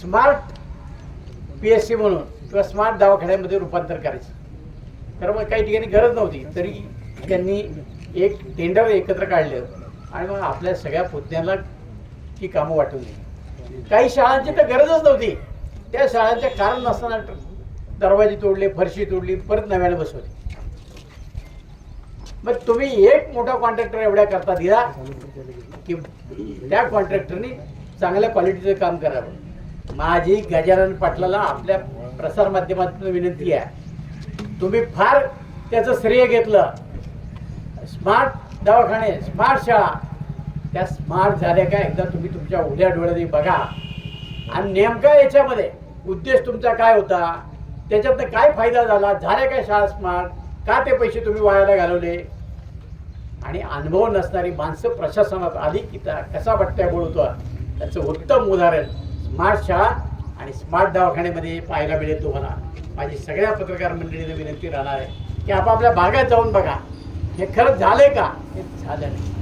Smart PSC म्हणून किंवा smart दवाखान्यामध्ये रूपांतर करायचं. तर मग काही ठिकाणी गरज नव्हती, तरी त्यांनी एक टेंडर एकत्र काढलं आणि मग आपल्या सगळ्या पुतण्यांना ती कामं वाटून दिली. काही शाळांची तर गरजच नव्हती, त्या शाळांच्या कारण नसताना दरवाजे तोडले, फरशी तोडली, परत नव्याने बसवली. मग तुम्ही एक मोठा कॉन्ट्रॅक्टर एवढ्या करता दिला की त्या कॉन्ट्रॅक्टरनी चांगल्या क्वालिटीचं काम करावं. माझी गजानन पाटलाला आपल्या प्रसारमाध्यमातून विनंती आहे, तुम्ही फार त्याचं श्रेय घेतलं. स्मार्ट दवाखाने, स्मार्ट शाळा, त्या स्मार्ट झाल्या का एकदा तुम्ही तुमच्या उघड्या डोळ्याने बघा आणि नेमका याच्यामध्ये उद्देश तुमचा काय होता, त्याच्यातनं काय फायदा झाला, झाल्या काय शाळा स्मार्ट, का ते पैसे तुम्ही वायाला घालवले. आणि अनुभव नसणारी माणसं प्रशासनात आली की त्या कसा बट्ट्या बोलतो त्याचं उत्तम उदाहरण स्मार्ट शाळा आणि स्मार्ट दवाखान्यामध्ये पाहायला मिळेल तुम्हाला. माझी सगळ्या पत्रकार मंडळीने विनंती राहणार आहे की आपापल्या भागात जाऊन बघा हे खरंच झालंय का. हे झालं नाही.